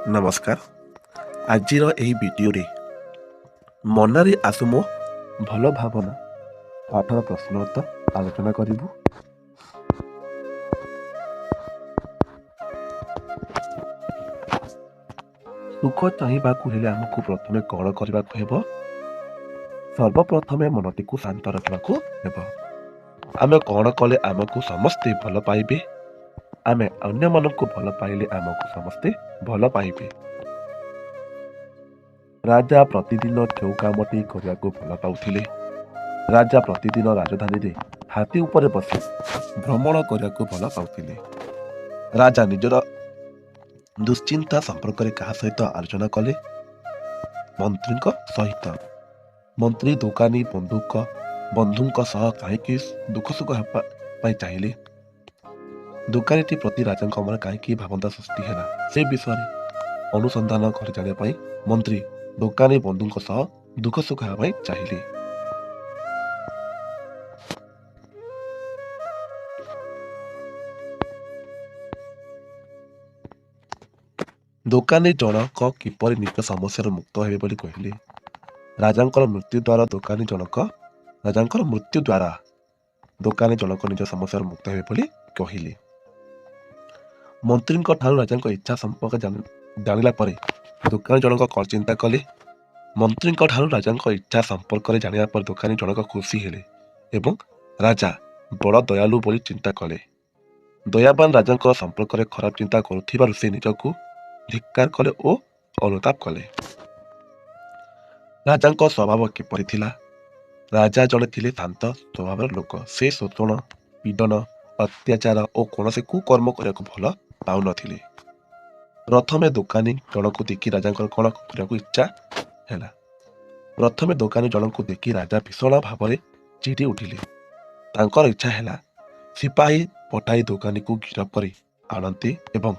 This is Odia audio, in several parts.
ନମସ୍କାର। ଆଜିର ଏହି ଭିଡ଼ିଓରେ ମନରେ ଆସୁ ମୋ ଭଲ ଭାବନା ପାଠର ପ୍ରଶ୍ନ ଉତ୍ତର ଆଲୋଚନା କରିବୁ। ସୁଖ ଚାହିଁବାକୁ ହେଲେ ଆମକୁ ପ୍ରଥମେ କ'ଣ କରିବାକୁ ହେବ? ସର୍ବପ୍ରଥମେ ମନଟିକୁ ଶାନ୍ତ ରଖିବାକୁ ହେବ। ଆମେ କ'ଣ କଲେ ଆମକୁ ସମସ୍ତେ ଭଲ ପାଇବେ? ଆମେ ଅନ୍ୟମାନଙ୍କୁ ଭଲ ପାଇଲେ ଆମକୁ ସମସ୍ତେ ଭଲ ପାଇବେ। ରାଜା ପ୍ରତିଦିନ କେଉଁ କାମଟି କରିବାକୁ ଭଲ ପାଉଥିଲେ? ରାଜା ପ୍ରତିଦିନ ରାଜଧାନୀରେ ହାତୀ ଉପରେ ବସି ଭ୍ରମଣ କରିବାକୁ ଭଲ ପାଉଥିଲେ। ରାଜା ନିଜର ଦୁଶ୍ଚିନ୍ତା ସମ୍ପର୍କରେ କାହା ସହିତ ଆଲୋଚନା କଲେ? ମନ୍ତ୍ରୀଙ୍କ ସହିତ। ମନ୍ତ୍ରୀ ଦୋକାନୀ ବନ୍ଧୁଙ୍କ ସହ କାହିଁକି ଦୁଃଖ ସୁଖ ହେବା ପାଇଁ ଚାହିଁଲେ? ଦୋକାନୀଟି ପ୍ରତି ରାଜାଙ୍କ ମନରେ କାହିଁକି ଭାବନା ସୃଷ୍ଟି ହେଲା ସେ ବିଷୟରେ ଅନୁସନ୍ଧାନ କରି ଜାଣିବା ପାଇଁ ମନ୍ତ୍ରୀ ଦୋକାନୀ ବନ୍ଧୁଙ୍କ ସହ ଦୁଃଖ ସୁଖ ହେବା ପାଇଁ ଚାହିଁଲେ। ଦୋକାନୀ ଜଣକ କିପରି ନିଜ ସମସ୍ୟାରୁ ମୁକ୍ତ ହେବେ ବୋଲି କହିଲେ? ରାଜାଙ୍କର ମୃତ୍ୟୁ ଦ୍ୱାରା ଦୋକାନୀ ଜଣକ ନିଜ ସମସ୍ୟାରୁ ମୁକ୍ତ ହେବେ ବୋଲି କହିଲେ। ମନ୍ତ୍ରୀଙ୍କ ଠାରୁ ରାଜାଙ୍କ ଇଚ୍ଛା ସମ୍ପର୍କ ଜାଣିଲା ପରେ ଦୋକାନୀ ଜଣକ କ'ଣ ଚିନ୍ତା କଲେ? ମନ୍ତ୍ରୀଙ୍କ ଠାରୁ ରାଜାଙ୍କ ଇଚ୍ଛା ସମ୍ପର୍କରେ ଜାଣିବା ପରେ ଦୋକାନୀ ଜଣକ ଖୁସି ହେଲେ ଏବଂ ରାଜା ବଡ଼ ଦୟାଳୁ ବୋଲି ଚିନ୍ତା କଲେ। ଦୟାବାନ ରାଜାଙ୍କ ସମ୍ପର୍କରେ ଖରାପ ଚିନ୍ତା କରୁଥିବାରୁ ସେ ନିଜକୁ ଧିକ୍କାର କଲେ ଓ ଅନୁତାପ କଲେ। ରାଜାଙ୍କ ସ୍ୱଭାବ କିପରି ଥିଲା? ରାଜା ଜଣେ ଥିଲେ ଶାନ୍ତ ସ୍ୱଭାବର ଲୋକ। ସେ ଶୋଷଣ, ପୀଡ଼ନ, ଅତ୍ୟାଚାର ଓ କୌଣସି କୁକର୍ମ କରିବାକୁ ଭଲ ପାଉନଥିଲେ। ପ୍ରଥମେ ଦୋକାନୀ ଜଣକୁ ଦେଖି ରାଜାଙ୍କର କ'ଣ କରିବାକୁ ଇଚ୍ଛା ହେଲା? ପ୍ରଥମେ ଦୋକାନୀ ଜଣକୁ ଦେଖି ରାଜା ଭୀଷଣ ଭାବରେ ଚିଡ଼ି ଉଠିଲେ। ତାଙ୍କର ଇଚ୍ଛା ହେଲା ସିପାହୀ ପଠାଇ ଦୋକାନୀକୁ ଗିରଫ କରି ଆଣନ୍ତେ ଏବଂ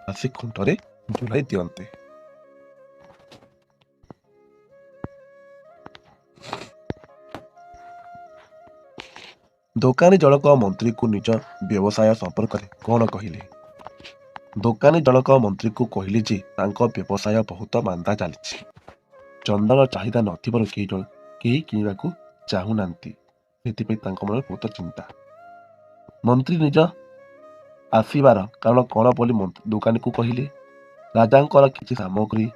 ଫାଶୀ ଖୁଣ୍ଟରେ ଝୁଲାଇ ଦିଅନ୍ତେ। ଦୋକାନୀ ଜଣକ ମନ୍ତ୍ରୀକୁ ନିଜ ବ୍ୟବସାୟ ସମ୍ପର୍କରେ କ'ଣ କହିଲେ? ଦୋକାନୀ ଜଣକ ମନ୍ତ୍ରୀକୁ କହିଲେ ଯେ ତାଙ୍କ ବ୍ୟବସାୟ ବହୁତ ମାନ୍ଦା ଚାଲିଛି। ଚନ୍ଦନ ଚାହିଦା ନଥିବାରୁ କେହି କିଣିବାକୁ ଚାହୁଁନାହାନ୍ତି। ସେଥିପାଇଁ ତାଙ୍କ ମନରେ ବହୁତ ଚିନ୍ତା। ମନ୍ତ୍ରୀ ନିଜ ଆସିବାର କାରଣ କ'ଣ ବୋଲି ଦୋକାନୀକୁ କହିଲେ? ରାଜାଙ୍କର କିଛି ସାମଗ୍ରୀ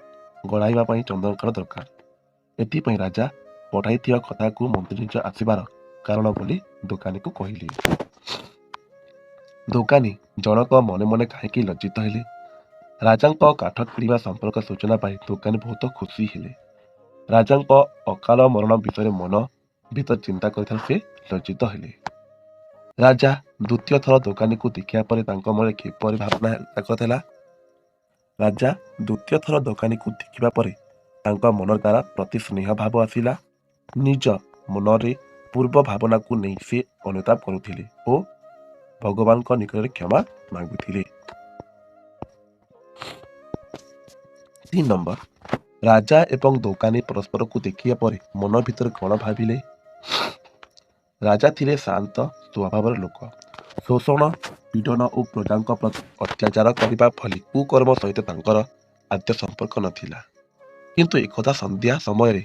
ଗଢ଼ାଇବା ପାଇଁ ଚନ୍ଦନ କାଠ ଦରକାର। ଏଥିପାଇଁ ରାଜା ପଠାଇଥିବା କଥାକୁ ମନ୍ତ୍ରୀ ନିଜ ଆସିବାର କାରଣ ବୋଲି ଦୋକାନୀକୁ କହିଲେ। ଦୋକାନୀ ଜଣକ ମନେ ମନେ କାହିଁକି ଲଜ୍ଜିତ ହେଲେ? ରାଜାଙ୍କ କାଠ କିଣିବା ସମ୍ପର୍କ ସୂଚନା ପାଇ ଦୋକାନୀ ବହୁତ ଖୁସି ହେଲେ। ରାଜାଙ୍କ ଅକାଳ ମରଣ ବିଷୟରେ ମନ ଭିତରେ ଚିନ୍ତା କରିଥାନ୍ତି ସେ ଲଜ୍ଜିତ ହେଲେ। ରାଜା ଦ୍ୱିତୀୟ ଥର ଦୋକାନୀକୁ ଦେଖିବା ପରେ ତାଙ୍କ ମନରେ କିପରି ଭାବନା ଜାଗ୍ରତ ହେଲା? ରାଜା ଦ୍ୱିତୀୟ ଥର ଦୋକାନୀକୁ ଦେଖିବା ପରେ ତାଙ୍କ ମନରେ ତାର ପ୍ରତି ସ୍ନେହ ଭାବ ଆସିଲା। ନିଜ ମନରେ ପୂର୍ବ ଭାବନାକୁ ନେଇ ସେ ଅନୁତାପ କରୁଥିଲେ ଓ ଭଗବାନଙ୍କ ନିକଟରେ କ୍ଷମା ମାଗୁଥିଲେ। 3 ନମ୍ବର, ରାଜା ଏବଂ ଦୋକାନୀ ପରସ୍ପରକୁ ଦେଖିବା ପରେ ମନ ଭିତରେ କ'ଣ ଭାବିଲେ? ରାଜା ଥିଲେ ଶାନ୍ତ ସ୍ୱଭାବର ଲୋକ। ଶୋଷଣ, ପୀଡ଼ନ ଓ ପ୍ରଜାଙ୍କ ପ୍ରତି ଅତ୍ୟାଚାର କରିବା ଭଳି କୁକର୍ମ ସହିତ ତାଙ୍କର ଆଦ୍ୟ ସମ୍ପର୍କ ନଥିଲା। କିନ୍ତୁ ଏକଦା ସନ୍ଧ୍ୟା ସମୟରେ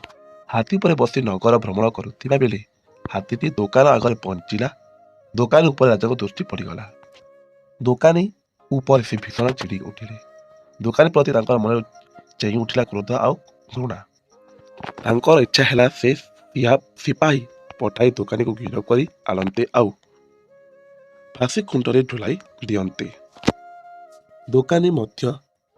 ହାତୀ ଉପରେ ବସି ନଗର ଭ୍ରମଣ କରୁଥିବା ବେଳେ ହାତୀଟି ଦୋକାନ ଆଗରେ ପହଞ୍ଚିଲା। ଦୋକାନୀ ଉପରେ ରାଜାଙ୍କ ଦୃଷ୍ଟି ପଡ଼ିଗଲା। ଦୋକାନୀ ଉପରେ ସେ ଭୀଷଣ ଚିଡ଼ି ଉଠିଲେ। ଦୋକାନୀ ପ୍ରତି ତାଙ୍କର ମନରେ ଚେଇଁ ଉଠିଲା କ୍ରୋଧ ଆଉ ଘୃଣା। ତାଙ୍କର ଇଚ୍ଛା ହେଲା ସେ ସିପାହୀ ପଠାଇ ଦୋକାନୀକୁ ଗିରଫ କରି ଆଣନ୍ତେ ଆଉ ଫାଶୀ ଖୁଣ୍ଟରେ ଝୁଲାଇ ଦିଅନ୍ତେ। ଦୋକାନୀ ମଧ୍ୟ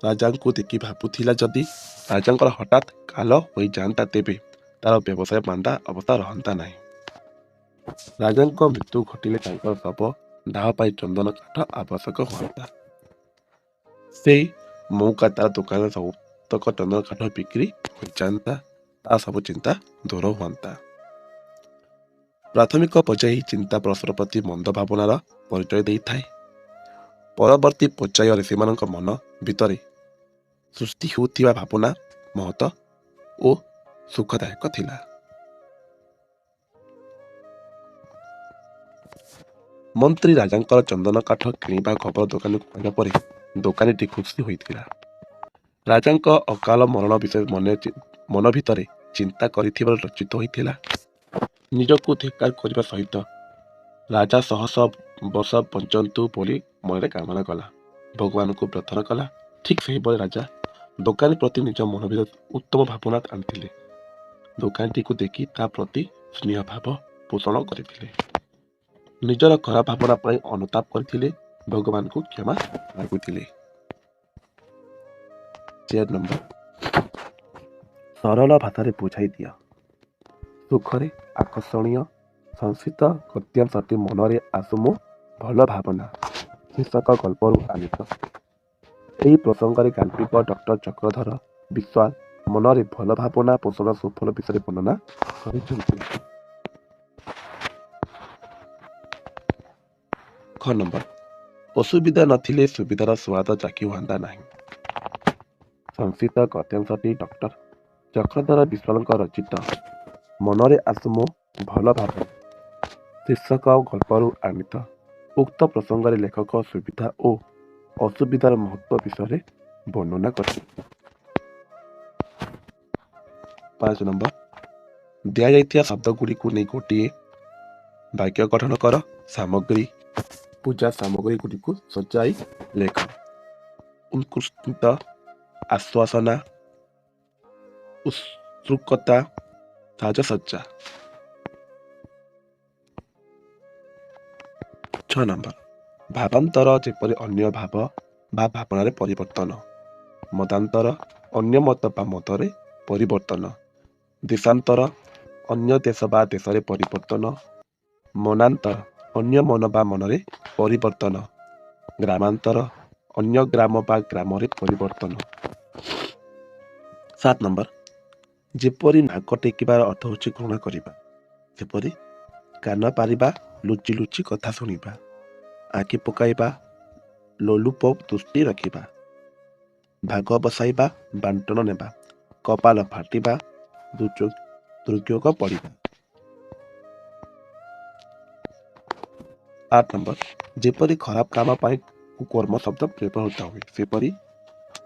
ରାଜାଙ୍କୁ ଦେଖି ଭାବୁଥିଲା ଯଦି ରାଜାଙ୍କର ହଠାତ୍ କାଲ ହୋଇଯାଆନ୍ତା ତେବେ ତାର ବ୍ୟବସାୟ ମାନ୍ଦା ଅବସ୍ଥା ରହନ୍ତା ନାହିଁ। ରାଜାଙ୍କ ମୃତ୍ୟୁ ଘଟିଲେ ତାଙ୍କର ଶବ ଦାହ ପାଇଁ ଚନ୍ଦନ କାଠ ଆବଶ୍ୟକ ହୁଅନ୍ତା। ସେଇ ମଉକା ତାର ଦୋକାନରେ ସବୁତକ ଚନ୍ଦନ କାଠ ବିକ୍ରି ହୋଇଯାଆନ୍ତା। ତା ସବୁ ଚିନ୍ତା ଦୂର ହୁଅନ୍ତା। ପ୍ରାଥମିକ ପର୍ଯ୍ୟାୟ ଏହି ଚିନ୍ତା ପରସ୍ପର ପ୍ରତି ମନ୍ଦ ଭାବନାର ପରିଚୟ ଦେଇଥାଏ। ପରବର୍ତ୍ତୀ ପର୍ଯ୍ୟାୟରେ ସେମାନଙ୍କ ମନ ଭିତରେ ସୃଷ୍ଟି ହେଉଥିବା ଭାବନା ମହତ ଓ ସୁଖଦାୟକ ଥିଲା। ମନ୍ତ୍ରୀ ରାଜାଙ୍କର ଚନ୍ଦନ କାଠ କିଣିବା ଖବର ଦୋକାନୀକୁ କହିବା ପରେ ଦୋକାନୀଟି ଖୁସି ହୋଇଥିଲା। ରାଜାଙ୍କ ଅକାଳ ମରଣ ବିଷୟ ମନ ଭିତରେ ଚିନ୍ତା କରିଥିବାର ରଚିତ ହୋଇଥିଲା। ନିଜକୁ ଧିକ୍କାର କରିବା ସହିତ ରାଜା ଶହ ଶହ ବର୍ଷ ବଞ୍ଚନ୍ତୁ ବୋଲି ମନରେ କାମନା କଲା, ଭଗବାନଙ୍କୁ ପ୍ରାର୍ଥନା କଲା। ଠିକ୍ ସେହିଭଳି ରାଜା ଦୋକାନୀ ପ୍ରତି ନିଜ ମନ ଭିତରେ ଉତ୍ତମ ଭାବନା ଆଣିଥିଲେ। ଦୋକାନୀଟିକୁ ଦେଖି ତା ପ୍ରତି ସ୍ନେହ ଭାବ ପୋଷଣ କରିଥିଲେ। ନିଜର ଖରାପ ଭାବନା ପାଇଁ ଅନୁତାପ କରିଥିଲେ, ଭଗବାନଙ୍କୁ କ୍ଷମା ମାଗୁଥିଲେ। 4 ନମ୍ବର, ସରଳ ଭାଷାରେ ବୁଝାଇ ଦିଅ। ସୁଖରେ ଆକର୍ଷଣୀୟ ସଂସ୍କୃତ ଗଦ୍ୟାଂଶଟି ମନରେ ଆସୁ ମୋ ଭଲ ଭାବନା ଶୀର୍ଷକ ଗଳ୍ପରୁ ଆନିତ। ଏହି ପ୍ରସଙ୍ଗରେ ଗାଳ୍ପିକ ଡକ୍ଟର ଚକ୍ରଧର ବିଶ୍ୱାଳ ମନରେ ଭଲ ଭାବନା ପୋଷଣ ସୁଫଳ ବିଷୟରେ ବର୍ଣ୍ଣନା କରିଛନ୍ତି। ଖ ନମ୍ବର, ଅସୁବିଧା ନଥିଲେ ସୁବିଧାର ସ୍ୱାଦ ଚାଖି ହୁଅନ୍ତା ନାହିଁ। ସଂସ୍କୃତ ଗଦ୍ୟାଂଶଟି ଡକ୍ଟର ଚକ୍ରଧର ବିଶ୍ୱାଳଙ୍କ ରଚିତ ମନରେ ଆସୁ ମୋ ଭଲ ଭାବନା ଶୀର୍ଷକ ଗଳ୍ପରୁ ଆନିତ। ଉକ୍ତ ପ୍ରସଙ୍ଗରେ ଲେଖକ ସୁବିଧା ଓ ଅସୁବିଧାର ମହତ୍ଵ ବିଷୟରେ ବର୍ଣ୍ଣନା କରିଛନ୍ତି। 5 ନମ୍ବର, ଦିଆଯାଇଥିବା ଶବ୍ଦଗୁଡ଼ିକୁ ନେଇ ଗୋଟିଏ ବାକ୍ୟ ଗଠନ କର। ସାମଗ୍ରୀ, ପୂଜା ସାମଗ୍ରୀ ଗୁଡ଼ିକୁ ସଜାଇ ଲେଖ। ଉତ୍କୃଷ୍ଟ, ଆଶ୍ୱାସନା, ଉତ୍ସୁକତା, ସାଜସଜ୍ଜା। 6 ନମ୍ବର, ଭାବାନ୍ତର ଯେପରି ଅନ୍ୟ ଭାବ ବା ଭାବନାରେ ପରିବର୍ତ୍ତନ। ମତାନ୍ତର, ଅନ୍ୟ ମତ ବା ମତରେ ପରିବର୍ତ୍ତନ। ଦେଶାନ୍ତର, ଅନ୍ୟ ଦେଶ ବା ଦେଶରେ ପରିବର୍ତ୍ତନ। ମନାନ୍ତର, ଅନ୍ୟ ମନ ବା ମନରେ ପରିବର୍ତ୍ତନ। ଗ୍ରାମାନ୍ତର, ଅନ୍ୟ ଗ୍ରାମ ବା ଗ୍ରାମରେ ପରିବର୍ତ୍ତନ। 7 ନମ୍ବର, ଯେପରି ନାକ ଟେକିବାର ଅର୍ଥ ହେଉଛି ଘୃଣା କରିବା, ସେପରି କାନ ପାରିବା ଲୁଚି ଲୁଚି କଥା ଶୁଣିବା। ଆଖି ପକାଇବା, ଲୋଲୁପ ଦୃଷ୍ଟି ରଖିବା। ଭାଗ ବସାଇବା, ବାଣ୍ଟନ ନେବା। କପାଳ ଫାଟିବା, ଦୁର୍ଯୋଗ ପଡ଼ିବା। 8 ନମ୍ବର, ଯେପରି ଖରାପ କାମ ପାଇଁ କୁକର୍ମ ଶବ୍ଦ ବ୍ୟବହୃତ ହୁଏ, ସେପରି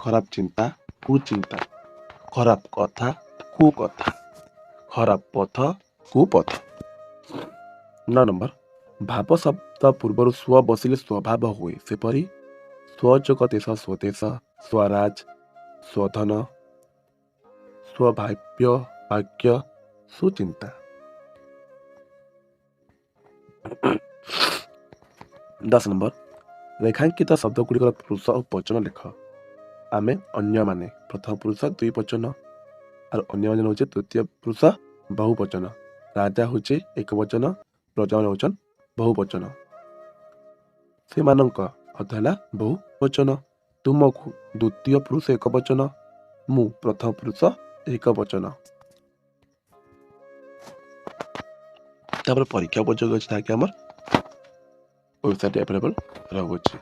ଖରାପ ଚିନ୍ତା, କୁଚିନ୍ତା। ଖରାପ କଥା, କୁକଥା। ଖରାପ ପଥ, କୁପଥ। 9 ନମ୍ବର, ଭାବ ଶବ୍ଦ ପୂର୍ବରୁ ସ୍ୱ ବସିଲେ ସ୍ୱଭାବ ହୁଏ, ସେପରି ସ୍ୱଯୋଗ ଦେଶ ସ୍ୱଦେଶ, ସ୍ୱରାଜ, ସ୍ୱଧନ, ସ୍ୱଭାବ୍ୟ, ଭାଗ୍ୟ, ସୁଚିନ୍ତା। 10 ନମ୍ବର, ରେଖାଙ୍କିତ ଶବ୍ଦଗୁଡ଼ିକର ପୁରୁଷ ଓ ବଚନ ଲେଖ। ଆମେ, ଅନ୍ୟମାନେ ପ୍ରଥମ ପୁରୁଷ ଦ୍ୱି ବଚନ, ଆଉ ଅନ୍ୟମାନେ ହେଉଛି ତୃତୀୟ ପୁରୁଷ ବହୁ ବଚନ। ରାଜା ହେଉଛି ଏକ ବଚନ, ପ୍ରଜାମାନେ ହେଉଛନ୍ତି ବହୁ ବଚନ। ସେମାନଙ୍କ ଅର୍ଥ ହେଲା ବହୁ ବଚନ। ତୁମକୁ ଦ୍ୱିତୀୟ ପୁରୁଷ ଏକ ବଚନ, ମୁଁ ପ୍ରଥମ ପୁରୁଷ ଏକ ବଚନ। ତାପରେ ପରୀକ୍ଷା ଉପଯୋଗ ଅଛି, ଯାହାକି ଆମର ୱେବସାଇଟ୍ ଆଭେଲେବଲ୍ ରହୁଛି।